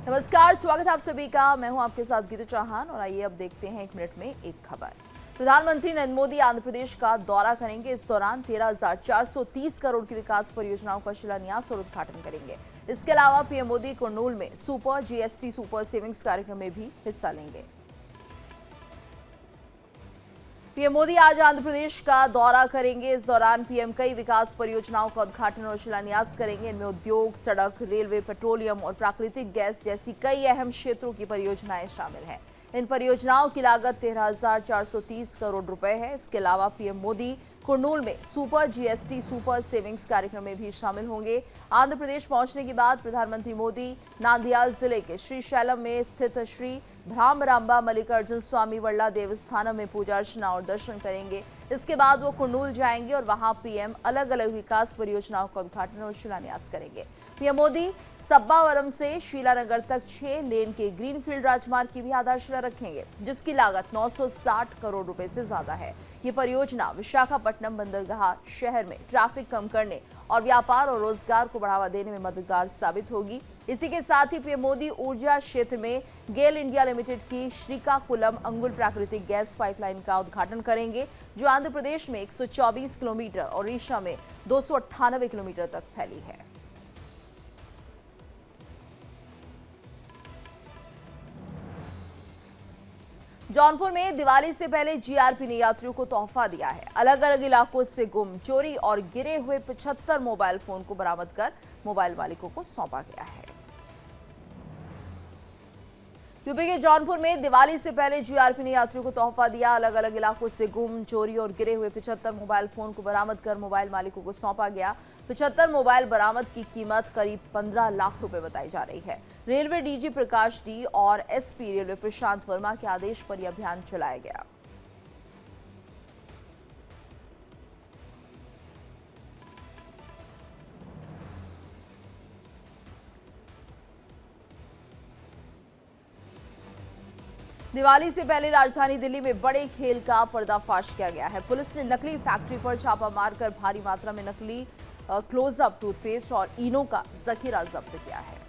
नमस्कार, स्वागत है आप सभी का। मैं हूं आपके साथ गीतू चौहान और आइए अब देखते हैं एक मिनट में एक खबर। प्रधानमंत्री नरेंद्र मोदी आंध्र प्रदेश का दौरा करेंगे। इस दौरान 13,430 करोड़ की विकास परियोजनाओं का शिलान्यास और उद्घाटन करेंगे। इसके अलावा पीएम मोदी कुर्नूल में सुपर जीएसटी सुपर सेविंग्स कार्यक्रम में भी हिस्सा लेंगे। पीएम मोदी आज आंध्र प्रदेश का दौरा करेंगे। इस दौरान पीएम कई विकास परियोजनाओं का उद्घाटन और शिलान्यास करेंगे। इनमें उद्योग, सड़क, रेलवे, पेट्रोलियम और प्राकृतिक गैस जैसी कई अहम क्षेत्रों की परियोजनाएं शामिल हैं। इन परियोजनाओं की लागत 13,430 करोड़ रुपए है। इसके अलावा पीएम मोदी कुर्नूल में सुपर जीएसटी सुपर सेविंग्स कार्यक्रम में भी शामिल होंगे। आंध्र प्रदेश पहुंचने के बाद प्रधानमंत्री मोदी नांदयाल जिले के श्रीशैलम में स्थित श्री भ्रामरांबा मल्लिकार्जुन स्वामी वल्ला देवस्थानम में पूजा अर्चना और दर्शन करेंगे। इसके बाद वो कुर्नूल जाएंगे और वहां पीएम अलग अलग विकास परियोजनाओं का उद्घाटन और शिलान्यास करेंगे। पीएम मोदी सब्बावरम से शीलानगर तक 6 लेन के ग्रीनफील्ड राजमार्ग की भी आधारशिला रखेंगे, जिसकी लागत 960 करोड़ रुपए से ज्यादा है। ये परियोजना विशाखापट्टनम बंदरगाह शहर में ट्रैफिक कम करने और व्यापार और रोजगार को बढ़ावा देने में मददगार साबित होगी। इसी के साथ ही पीएम मोदी ऊर्जा क्षेत्र में गेल इंडिया लिमिटेड की श्रीकाकुलम अंगुल प्राकृतिक गैस पाइपलाइन का उद्घाटन करेंगे, जो आंध्र प्रदेश में 124 किलोमीटर और ओडिशा में 298 किलोमीटर तक फैली है। जौनपुर में दिवाली से पहले जीआरपी ने यात्रियों को तोहफा दिया है। अलग अलग इलाकों से गुम, चोरी और गिरे हुए 75 मोबाइल फोन को बरामद कर मोबाइल मालिकों को सौंपा गया है। यूपी के जौनपुर में दिवाली से पहले जीआरपी ने यात्रियों को तोहफा दिया। अलग अलग इलाकों से गुम, चोरी और गिरे हुए 75 मोबाइल फोन को बरामद कर मोबाइल मालिकों को सौंपा गया। 75 मोबाइल बरामद की कीमत करीब 15 लाख रुपए बताई जा रही है। रेलवे डीजी प्रकाश डी और एसपी रेलवे प्रशांत वर्मा के आदेश पर यह अभियान चलाया गया। दिवाली से पहले राजधानी दिल्ली में बड़े खेल का पर्दाफाश किया गया है। पुलिस ने नकली फैक्ट्री पर छापा मारकर भारी मात्रा में नकली क्लोजअप टूथपेस्ट और इनो का जखीरा जब्त किया है।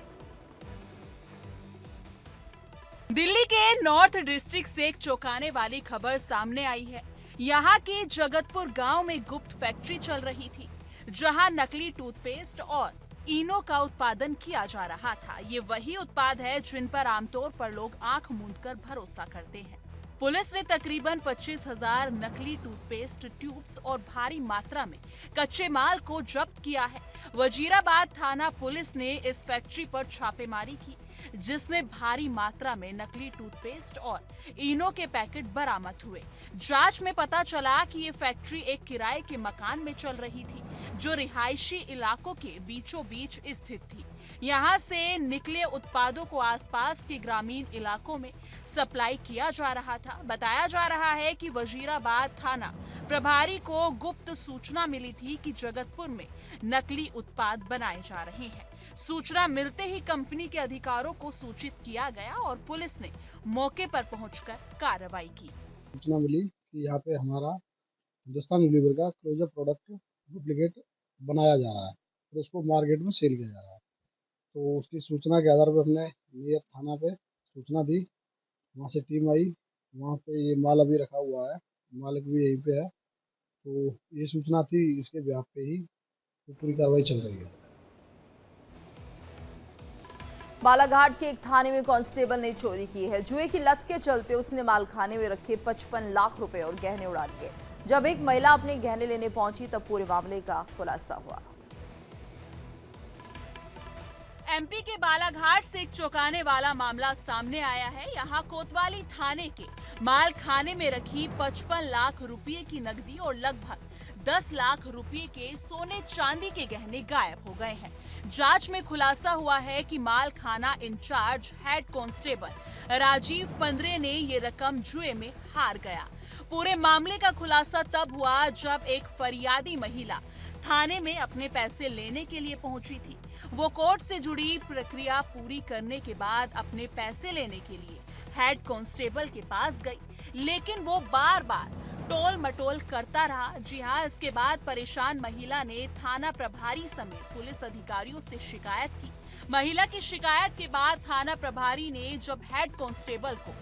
दिल्ली के नॉर्थ डिस्ट्रिक्ट से एक चौंकाने वाली खबर सामने आई है। यहाँ के जगतपुर गांव में गुप्त फैक्ट्री चल रही थी, जहां नकली टूथपेस्ट और इनो का उत्पादन किया जा रहा था। ये वही उत्पाद है जिन पर आमतौर पर लोग आंख मूंदकर भरोसा करते हैं। पुलिस ने तकरीबन 25,000 नकली टूथपेस्ट ट्यूब्स और भारी मात्रा में कच्चे माल को जब्त किया है। वजीराबाद थाना पुलिस ने इस फैक्ट्री पर छापेमारी की, जिसमें भारी मात्रा में नकली टूथपेस्ट और इनो के पैकेट बरामद हुए। जांच में पता चला कि ये फैक्ट्री एक किराए के मकान में चल रही थी, जो रिहायशी इलाकों के बीचों बीच स्थित थी। यहाँ से निकले उत्पादों को आसपास के ग्रामीण इलाकों में सप्लाई किया जा रहा था। बताया जा रहा है कि वजीराबाद थाना प्रभारी को गुप्त सूचना मिली थी कि जगतपुर में नकली उत्पाद बनाए जा रहे हैं। सूचना मिलते ही कंपनी के अधिकारियों को सूचित किया गया और पुलिस ने मौके पर पहुंचकर कार्रवाई की। सूचना मिली कि यहाँ पे हमारा हिंदुस्तान यूनिलीवर का क्लोजअप प्रोडक्ट डुप्लीकेट बनाया जा रहा है और उसको मार्केट में सेल किया जा रहा है। तो उसकी सूचना के आधार पर हमने नियर थाना पे सूचना दी। वहाँ से टीम आई। वहाँ पे ये माल अभी रखा हुआ है, मालिक भी यहीं पे है। तो ये सूचना थी, इसके ब्याह पे ही तो पूरी कार्रवाई चल रही है। बालाघाट के एक थाने में कांस्टेबल ने चोरी की है। जुए की लत के चलते उसने मालखाने में रखे 55 लाख रुपए और गहने उड़ा लिए। जब एक महिला अपने गहने लेने पहुंची तब पूरे मामले का खुलासा हुआ। एमपी के बालाघाट से एक चौंकाने वाला मामला सामने आया है। यहाँ कोतवाली थाने के मालखाने में रखी 55 लाख रुपए की नकदी और लगभग 10 लाख रुपए के सोने चांदी के गहने गायब हो गए हैं। जांच में खुलासा हुआ है कि मालखाना incharge head constable Rajeev Pandre ने ये रकम जुए में हार गया। पूरे मामले का खुलासा तब हुआ जब एक फरियादी महिला थाने में अपने पैसे लेने के लिए पहुंची थी। वो कोर्ट से जुड़ी प्रक्रिया पूरी करने के बाद अपने पैसे लेने के लिए हेड कांस्टेबल के पास गई, लेकिन वो बार बार टोल मटोल करता रहा। जी हाँ, इसके बाद परेशान महिला ने थाना प्रभारी समेत पुलिस अधिकारियों से शिकायत की। महिला की शिकायत के बाद थाना प्रभारी ने जब हेड कांस्टेबल को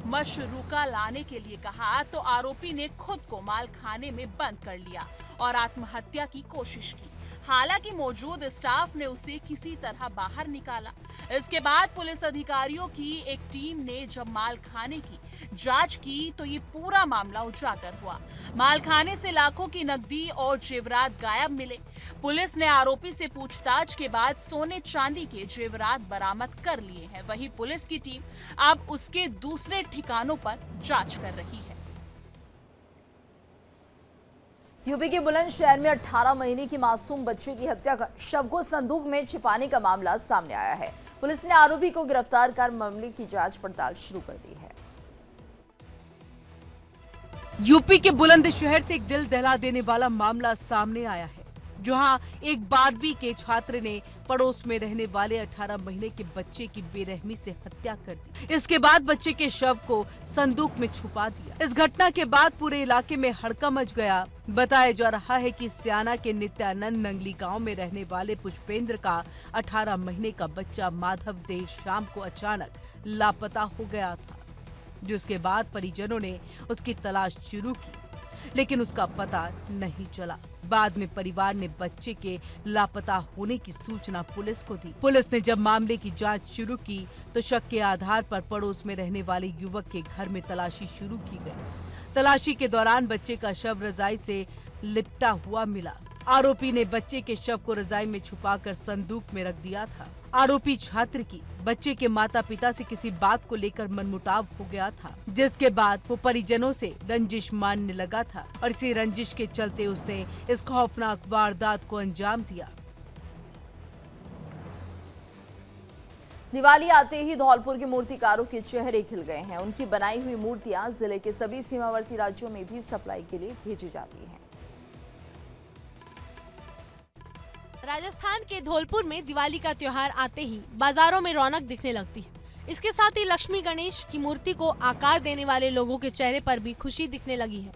मशरूका लाने के लिए कहा तो आरोपी ने खुद को माल खाने में बंद कर लिया और आत्महत्या की कोशिश की। हालांकि मौजूद स्टाफ ने उसे किसी तरह बाहर निकाला। इसके बाद पुलिस अधिकारियों की एक टीम ने जब माल खाने की जांच की तो ये पूरा मामला उजागर हुआ। माल खाने से लाखों की नकदी और जेवरात गायब मिले। पुलिस ने आरोपी से पूछताछ के बाद सोने चांदी के जेवरात बरामद कर लिए हैं। वहीं पुलिस की टीम अब उसके दूसरे ठिकानों पर जांच कर रही है। यूपी के बुलंदशहर में 18 महीने की मासूम बच्चे की हत्या कर शव को संदूक में छिपाने का मामला सामने आया है। पुलिस ने आरोपी को गिरफ्तार कर मामले की जांच पड़ताल शुरू कर दी है। यूपी के बुलंदशहर से एक दिल दहला देने वाला मामला सामने आया है, जहां एक 12वीं के छात्र ने पड़ोस में रहने वाले 18 महीने के बच्चे की बेरहमी से हत्या कर दी। इसके बाद बच्चे के शव को संदूक में छुपा दिया। इस घटना के बाद पूरे इलाके में हड़कंप मच गया। बताया जा रहा है कि सियाना के नित्यानंद नंगली गांव में रहने वाले पुष्पेंद्र का 18 महीने का बच्चा माधव देर शाम को अचानक लापता हो गया था, जिसके बाद परिजनों ने उसकी तलाश शुरू की, लेकिन उसका पता नहीं चला। बाद में परिवार ने बच्चे के लापता होने की सूचना पुलिस को दी। पुलिस ने जब मामले की जांच शुरू की तो शक के आधार पर पड़ोस में रहने वाले युवक के घर में तलाशी शुरू की गई। तलाशी के दौरान बच्चे का शव रजाई से लिपटा हुआ मिला। आरोपी ने बच्चे के शव को रजाई में छुपाकर संदूक में रख दिया था। आरोपी छात्र की बच्चे के माता पिता से किसी बात को लेकर मनमुटाव हो गया था, जिसके बाद वो परिजनों से रंजिश मानने लगा था और इसी रंजिश के चलते उसने इस खौफनाक वारदात को अंजाम दिया। दिवाली आते ही धौलपुर के मूर्तिकारों के चेहरे खिल गए हैं। उनकी बनाई हुई मूर्तियां जिले के सभी सीमावर्ती राज्यों में भी सप्लाई के लिए भेजी जाती हैं। राजस्थान के धौलपुर में दिवाली का त्योहार आते ही बाजारों में रौनक दिखने लगती है। इसके साथ ही लक्ष्मी गणेश की मूर्ति को आकार देने वाले लोगों के चेहरे पर भी खुशी दिखने लगी है।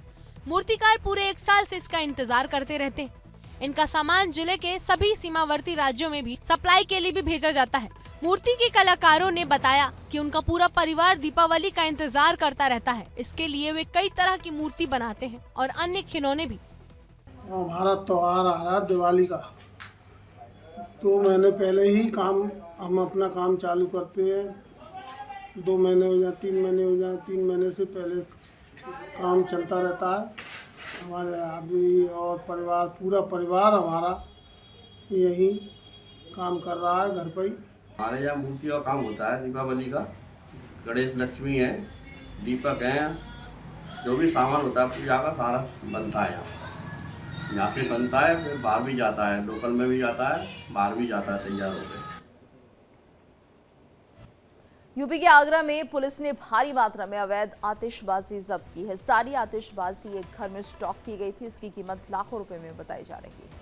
मूर्तिकार पूरे 1 साल से इसका इंतजार करते रहते हैं। इनका सामान जिले के सभी सीमावर्ती राज्यों में भी सप्लाई के लिए भी भेजा जाता है। मूर्ति के कलाकारों ने बताया कि उनका पूरा परिवार दीपावली का इंतजार करता रहता है। इसके लिए वे कई तरह की मूर्ति बनाते हैं और अन्य खिलौने भी। हमारा त्योहार आ रहा दिवाली का, तो महीने पहले ही हम अपना काम चालू करते हैं। 2 महीने हो जाए, 3 महीने हो जाए, 3 महीने से पहले काम चलता रहता है। हमारे अभी और परिवार, पूरा परिवार हमारा यही काम कर रहा है घर पर ही। हमारे यहाँ मूर्ति का काम होता है दीपावली का। गणेश लक्ष्मी है, दीपक हैं, जो भी सामान होता है पूजा का सारा बनता है यहाँ पे बनता है, फिर बाहर भी जाता है, लोकल में भी जाता है, बाहर भी जाता है तैयार होकर। यूपी के आगरा में पुलिस ने भारी मात्रा में अवैध आतिशबाजी जब्त की है। सारी आतिशबाजी एक घर में स्टॉक की गई थी। इसकी कीमत लाखों रुपए में बताई जा रही है।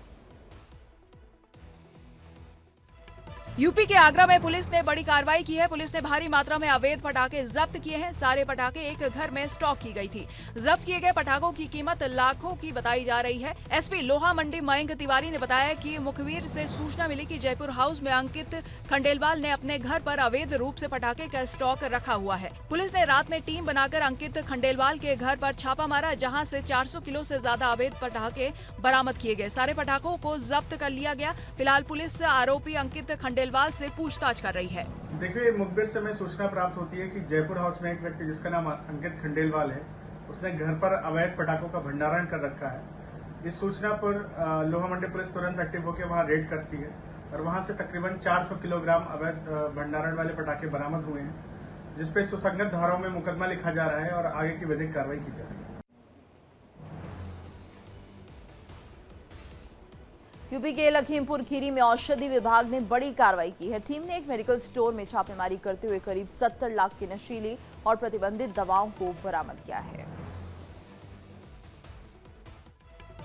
यूपी के आगरा में पुलिस ने बड़ी कार्रवाई की है। पुलिस ने भारी मात्रा में अवैध पटाखे जब्त किए हैं। सारे पटाखे एक घर में स्टॉक की गई थी। जब्त किए गए पटाखों की कीमत लाखों की बताई जा रही है। एसपी लोहा मंडी मयंक तिवारी ने बताया कि मुखबिर से सूचना मिली कि जयपुर हाउस में अंकित खंडेलवाल ने अपने घर पर अवैध रूप से पटाखे का स्टॉक रखा हुआ है। पुलिस ने रात में टीम बनाकर अंकित खंडेलवाल के घर पर छापा मारा, जहाँ से 400 किलो से ज्यादा अवैध पटाखे बरामद किए गए। सारे पटाखों को जब्त कर लिया गया। फिलहाल पुलिस आरोपी अंकित खंडेलवाल से पूछताछ कर रही है। देखिए, मुखबिर से हमें सूचना प्राप्त होती है कि जयपुर हाउस में एक व्यक्ति जिसका नाम अंकित खंडेलवाल है, उसने घर पर अवैध पटाखों का भंडारण कर रखा है। इस सूचना पर लोहा मंडी पुलिस तुरंत एक्टिव होकर वहां रेड करती है और वहां से तकरीबन 400 किलोग्राम अवैध भंडारण वाले पटाखे बरामद हुए हैं, जिसपे सुसंगत धाराओं में मुकदमा लिखा जा रहा है और आगे की विधिक कार्रवाई की जा रही है। यूपी के लखीमपुर खीरी में औषधि विभाग ने बड़ी कार्रवाई की है। टीम ने एक मेडिकल स्टोर में छापेमारी करते हुए करीब 70 लाख की नशीली और प्रतिबंधित दवाओं को बरामद किया है।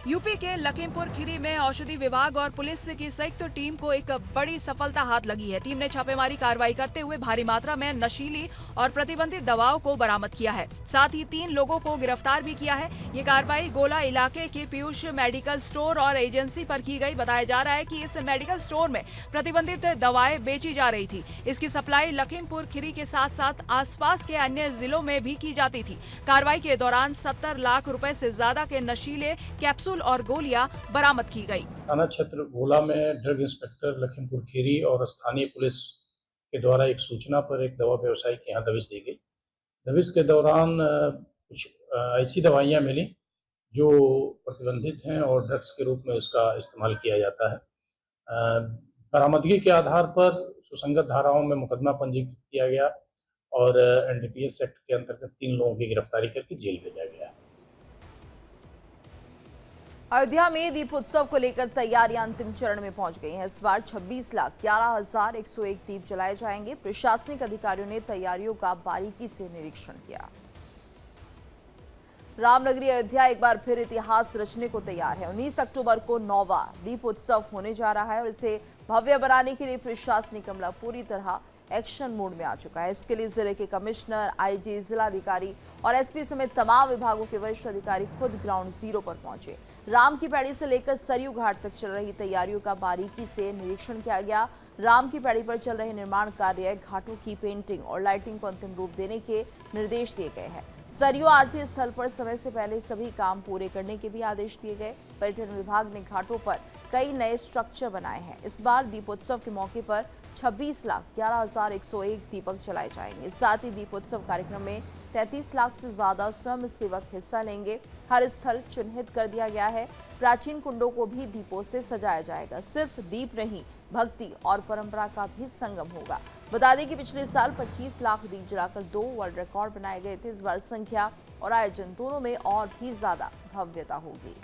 यूपी के लखीमपुर खीरी में औषधि विभाग और पुलिस की संयुक्त टीम को एक बड़ी सफलता हाथ लगी है। टीम ने छापेमारी कार्रवाई करते हुए भारी मात्रा में नशीली और प्रतिबंधित दवाओं को बरामद किया है। साथ ही 3 लोगों को गिरफ्तार भी किया है। ये कार्रवाई गोला इलाके के पीयूष मेडिकल स्टोर और एजेंसी पर की गई। बताया जा रहा है कि इस मेडिकल स्टोर में प्रतिबंधित दवाएं बेची जा रही थी। इसकी सप्लाई लखीमपुर खीरी के साथ साथ आसपास के अन्य जिलों में भी की जाती थी। कार्रवाई के दौरान 70 लाख रुपए से ज्यादा के नशीले कैप्सूल और गोलियां बरामद की गई। थाना क्षेत्र गोला में ड्रग इंस्पेक्टर लखीमपुर खीरी और स्थानीय पुलिस के द्वारा एक सूचना पर एक दवा व्यवसायी के यहाँ दबिश दी गई। दबिश के दौरान कुछ ऐसी दवाइयाँ मिली जो प्रतिबंधित हैं और ड्रग्स के रूप में उसका इस्तेमाल किया जाता है। बरामदगी के आधार पर सुसंगत धाराओं में मुकदमा पंजीकृत किया गया और NDPS एक्ट के अंतर्गत 3 लोगों की गिरफ्तारी करके जेल भेजा गया। अयोध्या में दीपोत्सव को लेकर तैयारियां अंतिम चरण में पहुंच गई हैं। इस बार 26,11,101 दीप जलाए जाएंगे। प्रशासनिक अधिकारियों ने तैयारियों का बारीकी से निरीक्षण किया। रामनगरी अयोध्या एक बार फिर इतिहास रचने को तैयार है। 19 अक्टूबर को 9वां दीपोत्सव होने जा रहा है और इसे भव्य बनाने के लिए प्रशासनिक अमला पूरी तरह एक्शन मोड में आ चुका है। इसके लिए जिले के कमिश्नर, IG, जिलाधिकारी और SP समेत तमाम विभागों के वरिष्ठ अधिकारी खुद ग्राउंड जीरो पर पहुंचे। राम की पैड़ी से लेकर सरयू घाट तक चल रही तैयारियों का बारीकी से निरीक्षण किया गया। राम की पैड़ी पर चल रहे निर्माण कार्य, घाटों की पेंटिंग और लाइटिंग को अंतिम रूप देने के निर्देश दिए गए हैं। सरयू आरती स्थल पर समय से पहले सभी काम पूरे करने के भी आदेश दिए गए। पर्यटन विभाग ने घाटों पर कई नए स्ट्रक्चर बनाए हैं। इस बार दीपोत्सव के मौके पर 26,11,101 दीपक जलाए जाएंगे। साथ ही दीपोत्सव कार्यक्रम में 33 लाख से ज्यादा स्वयं सेवक हिस्सा लेंगे। हर स्थल चिन्हित कर दिया गया है। प्राचीन कुंडों को भी दीपों से सजाया जाएगा। सिर्फ दीप नहीं, भक्ति और परंपरा का भी संगम होगा। बता दें कि पिछले साल 25 लाख दीप जलाकर 2 वर्ल्ड रिकॉर्ड बनाए गए थे। इस बार संख्या और आयोजन दोनों में और भी ज्यादा भव्यता होगी।